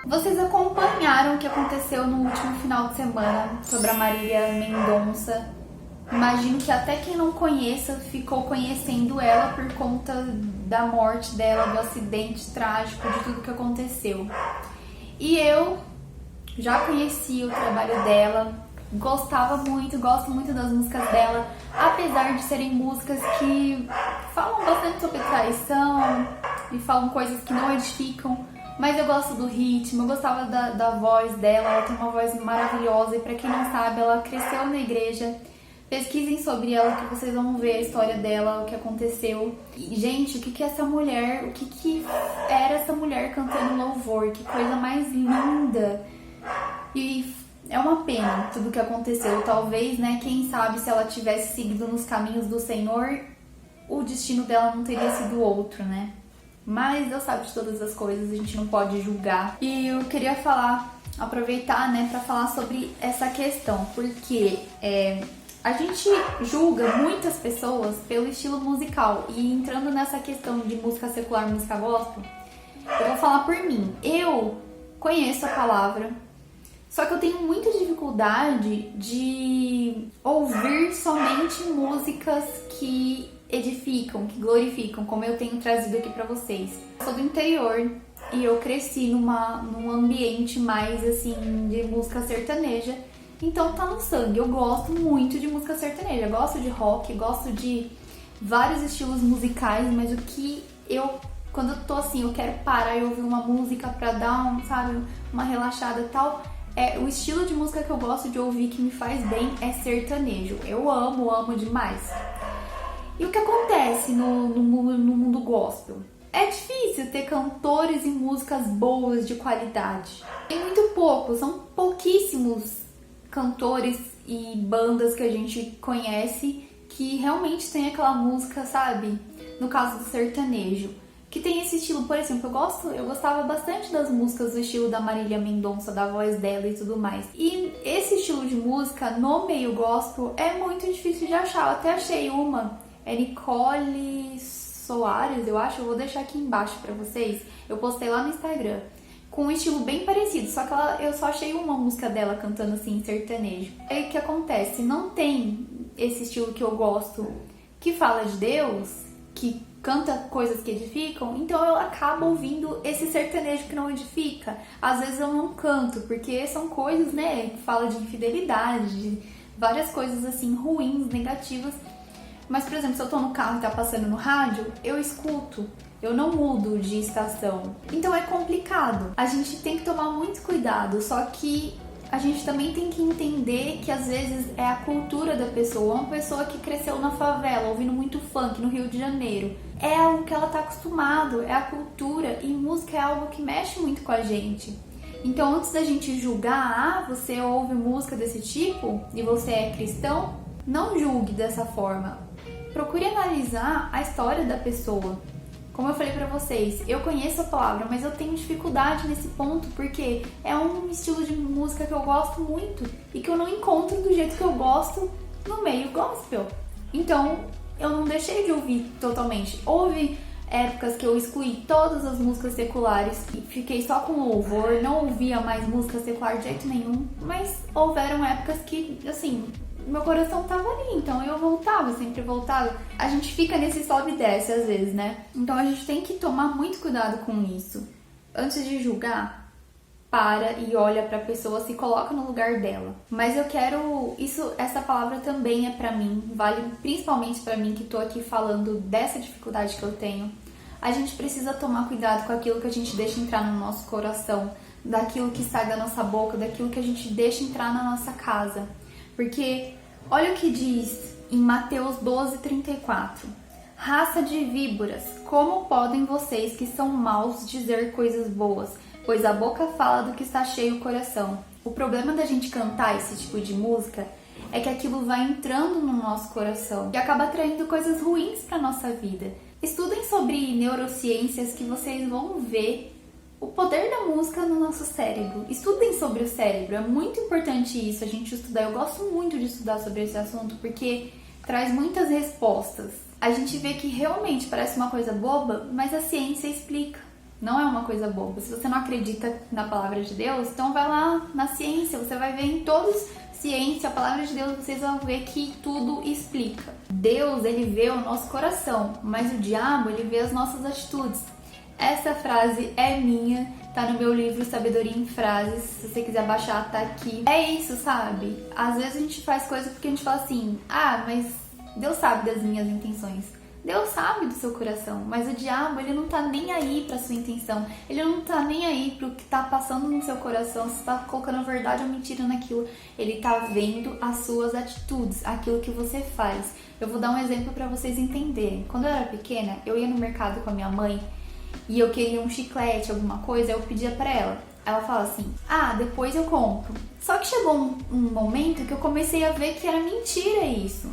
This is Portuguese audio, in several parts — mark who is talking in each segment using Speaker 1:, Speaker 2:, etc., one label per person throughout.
Speaker 1: Vocês acompanharam o que aconteceu no último final de semana sobre a Marília Mendonça. Imagino que até quem não conheça ficou conhecendo ela por conta da morte dela, do acidente trágico, de tudo que aconteceu. E eu já conheci o trabalho dela, gostava muito, gosto muito das músicas dela, apesar de serem músicas que falam bastante sobre traição e falam coisas que não edificam, mas eu gosto do ritmo, eu gostava da voz dela, ela tem uma voz maravilhosa e pra quem não sabe, ela cresceu na igreja. Pesquisem sobre ela que vocês vão ver a história dela, o que aconteceu. E, gente, o que é essa mulher? O que era essa mulher cantando louvor? Que coisa mais linda! E é uma pena tudo o que aconteceu. Talvez, né, quem sabe se ela tivesse seguido nos caminhos do Senhor, o destino dela não teria sido outro, né? Mas Deus sabe de todas as coisas, a gente não pode julgar. E eu queria aproveitar, né, pra falar sobre essa questão, porque a gente julga muitas pessoas pelo estilo musical. E entrando nessa questão de música secular, música gospel, eu vou falar por mim. Eu conheço a palavra, só que eu tenho muita dificuldade de ouvir somente músicas que edificam, que glorificam, como eu tenho trazido aqui pra vocês. Eu sou do interior e eu cresci num ambiente mais assim de música sertaneja. Então tá no sangue, eu gosto muito de música sertaneja, gosto de rock, gosto de vários estilos musicais, mas quando eu tô assim, eu quero parar e ouvir uma música pra dar uma relaxada e tal, o estilo de música que eu gosto de ouvir, que me faz bem, é sertanejo. Eu amo demais. E o que acontece no mundo gospel? É difícil ter cantores e músicas boas de qualidade. Tem muito pouco, são pouquíssimos cantores e bandas que a gente conhece que realmente tem aquela música, sabe? No caso do sertanejo, que tem esse estilo. Por exemplo, eu gostava bastante das músicas do estilo da Marília Mendonça, da voz dela e tudo mais. E esse estilo de música no meio gospel é muito difícil de achar. Eu até achei uma, Nicole Soares, eu acho, eu vou deixar aqui embaixo pra vocês. Eu postei lá no Instagram, com um estilo bem parecido, só que eu só achei uma música dela cantando assim, sertanejo. Aí o que acontece? Não tem esse estilo que eu gosto, que fala de Deus, que canta coisas que edificam, então eu acabo ouvindo esse sertanejo que não edifica. Às vezes eu não canto, porque são coisas, né, que fala de infidelidade, de várias coisas assim, ruins, negativas. Mas, por exemplo, se eu tô no carro e tá passando no rádio, eu escuto. Eu não mudo de estação. Então é complicado. A gente tem que tomar muito cuidado, só que a gente também tem que entender que às vezes é a cultura da pessoa. Uma pessoa que cresceu na favela, ouvindo muito funk no Rio de Janeiro, é algo que ela tá acostumado, é a cultura, e música é algo que mexe muito com a gente. Então antes da gente julgar, você ouve música desse tipo e você é cristão, não julgue dessa forma. Procure analisar a história da pessoa. Como eu falei pra vocês, eu conheço a palavra, mas eu tenho dificuldade nesse ponto porque é um estilo de música que eu gosto muito e que eu não encontro do jeito que eu gosto no meio gospel. Então, eu não deixei de ouvir totalmente. Houve épocas que eu excluí todas as músicas seculares e fiquei só com louvor, não ouvia mais música secular de jeito nenhum, mas houveram épocas que, assim, meu coração tava ali, então eu voltava, sempre voltava. A gente fica nesse sobe e desce às vezes, né? Então a gente tem que tomar muito cuidado com isso. Antes de julgar, para e olha pra pessoa, se coloca no lugar dela. Mas eu quero... essa palavra também é pra mim, vale principalmente pra mim que tô aqui falando dessa dificuldade que eu tenho. A gente precisa tomar cuidado com aquilo que a gente deixa entrar no nosso coração, daquilo que sai da nossa boca, daquilo que a gente deixa entrar na nossa casa. Porque olha o que diz em Mateus 12:34. Raça de víboras, como podem vocês que são maus dizer coisas boas? Pois a boca fala do que está cheio o coração. O problema da gente cantar esse tipo de música é que aquilo vai entrando no nosso coração e acaba atraindo coisas ruins para nossa vida. Estudem sobre neurociências que vocês vão ver o poder da música no nosso cérebro. Estudem sobre o cérebro, é muito importante isso, a gente estudar. Eu gosto muito de estudar sobre esse assunto porque traz muitas respostas. A gente vê que realmente parece uma coisa boba, mas a ciência explica. Não é uma coisa boba. Se você não acredita na palavra de Deus, então vai lá na ciência, você vai ver em todos ciência, a palavra de Deus, vocês vão ver que tudo explica. Deus, ele vê o nosso coração, mas o diabo, ele vê as nossas atitudes. Essa frase é minha, tá no meu livro Sabedoria em Frases, se você quiser baixar, tá aqui. É isso, sabe? Às vezes a gente faz coisas porque a gente fala assim, mas Deus sabe das minhas intenções. Deus sabe do seu coração, mas o diabo, ele não tá nem aí pra sua intenção. Ele não tá nem aí pro que tá passando no seu coração, se tá colocando verdade ou mentira naquilo. Ele tá vendo as suas atitudes, aquilo que você faz. Eu vou dar um exemplo pra vocês entenderem. Quando eu era pequena, eu ia no mercado com a minha mãe e eu queria um chiclete, alguma coisa, eu pedia pra ela. Ela fala assim, depois eu compro. Só que chegou um momento que eu comecei a ver que era mentira isso.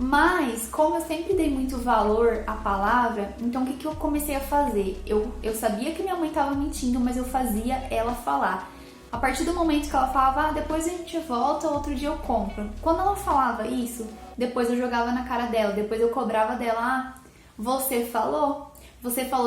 Speaker 1: Mas, como eu sempre dei muito valor à palavra, então o que eu comecei a fazer? Eu sabia que minha mãe estava mentindo, mas eu fazia ela falar. A partir do momento que ela falava, depois a gente volta, outro dia eu compro. Quando ela falava isso, depois eu jogava na cara dela, depois eu cobrava dela, você falou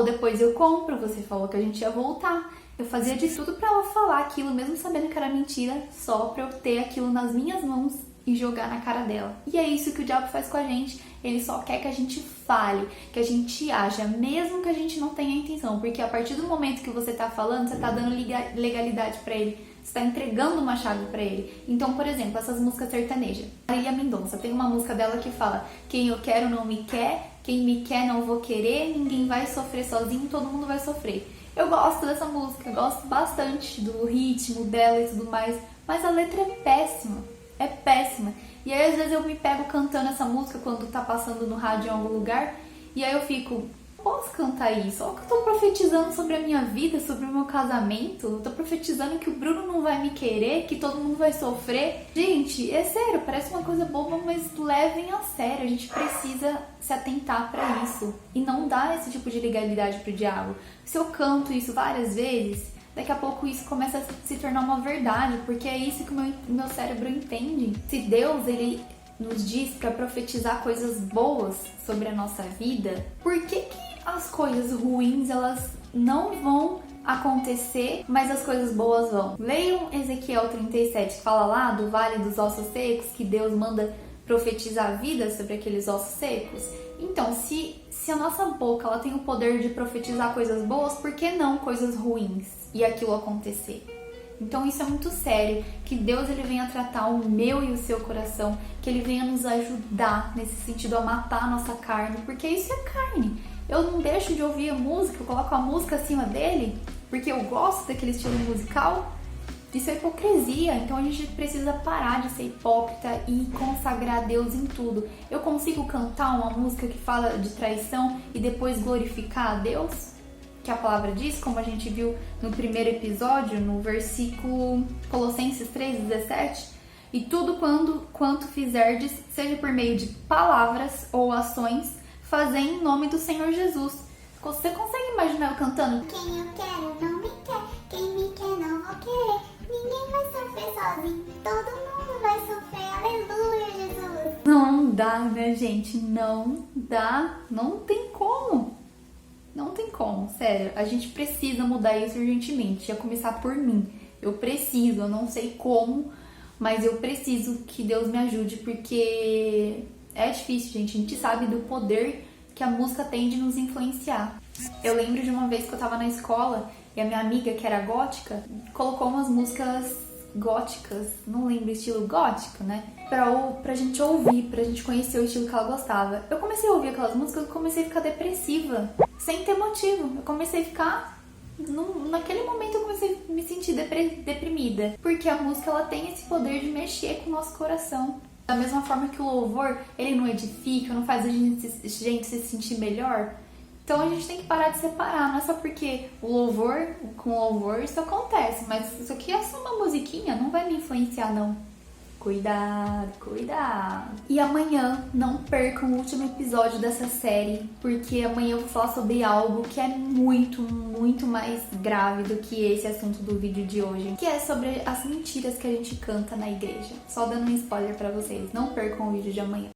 Speaker 1: depois eu compro, você falou que a gente ia voltar. Eu fazia de tudo pra ela falar aquilo, mesmo sabendo que era mentira, só pra eu ter aquilo nas minhas mãos e jogar na cara dela. E é isso que o diabo faz com a gente. Ele só quer que a gente fale, que a gente haja, mesmo que a gente não tenha intenção. Porque a partir do momento que você tá falando, você tá dando legalidade pra ele. Você tá entregando uma chave pra ele. Então, por exemplo, essas músicas sertanejas. Marília Mendonça, tem uma música dela que fala: quem eu quero não me quer, quem me quer não vou querer, ninguém vai sofrer sozinho, todo mundo vai sofrer. Eu gosto dessa música, gosto bastante do ritmo dela e tudo mais, mas a letra é péssima. É péssima. E aí às vezes eu me pego cantando essa música quando tá passando no rádio em algum lugar. E aí eu fico, posso cantar isso? Olha que eu tô profetizando sobre a minha vida, sobre o meu casamento. Eu tô profetizando que o Bruno não vai me querer, que todo mundo vai sofrer. Gente, é sério, parece uma coisa boba, mas levem a sério. A gente precisa se atentar pra isso. E não dar esse tipo de legalidade pro diabo. Se eu canto isso várias vezes, daqui a pouco isso começa a se tornar uma verdade, porque é isso que o meu cérebro entende. Se Deus, ele nos diz para profetizar coisas boas sobre a nossa vida, por que as coisas ruins, elas não vão acontecer, mas as coisas boas vão? Leiam Ezequiel 37, que fala lá do Vale dos Ossos Secos, que Deus manda profetizar a vida sobre aqueles ossos secos. Então, se a nossa boca ela tem o poder de profetizar coisas boas, por que não coisas ruins e aquilo acontecer? Então isso é muito sério, que Deus ele venha tratar o meu e o seu coração, que ele venha nos ajudar nesse sentido a matar a nossa carne, porque isso é carne. Eu não deixo de ouvir a música, eu coloco a música acima dele, porque eu gosto daquele estilo musical. Isso é hipocrisia, então a gente precisa parar de ser hipócrita e consagrar Deus em tudo. Eu consigo cantar uma música que fala de traição e depois glorificar a Deus? Que a palavra diz, como a gente viu no primeiro episódio, no versículo Colossenses 3:17, e tudo quanto fizerdes, seja por meio de palavras ou ações, fazei em nome do Senhor Jesus. Você consegue imaginar eu cantando?
Speaker 2: Quem eu quero não me quer, quem me quer não vou querer, ninguém vai sofrer sozinho, todo mundo vai sofrer, aleluia, Jesus.
Speaker 1: Não dá, né, gente? Não dá, não tem como. Não tem como, sério. A gente precisa mudar isso urgentemente, a começar por mim. Eu não sei como, mas eu preciso que Deus me ajude, porque é difícil, gente. A gente sabe do poder que a música tem de nos influenciar. Eu lembro de uma vez que eu tava na escola e a minha amiga, que era gótica, colocou umas músicas góticas, não lembro, estilo gótico, né? Pra gente ouvir, pra gente conhecer o estilo que ela gostava. Eu comecei a ouvir aquelas músicas e comecei a ficar depressiva, sem ter motivo. Eu comecei a ficar... Naquele momento eu comecei a me sentir deprimida, porque a música ela tem esse poder de mexer com o nosso coração. Da mesma forma que o louvor, ele não edifica, não faz a gente se sentir melhor. Então a gente tem que parar de separar, não é só porque com louvor isso acontece, mas isso aqui é só uma musiquinha, não vai me influenciar não. Cuidado, cuidado. E amanhã não percam o último episódio dessa série, porque amanhã eu vou falar sobre algo que é muito, muito mais grave do que esse assunto do vídeo de hoje, que é sobre as mentiras que a gente canta na igreja. Só dando um spoiler pra vocês, não percam o vídeo de amanhã.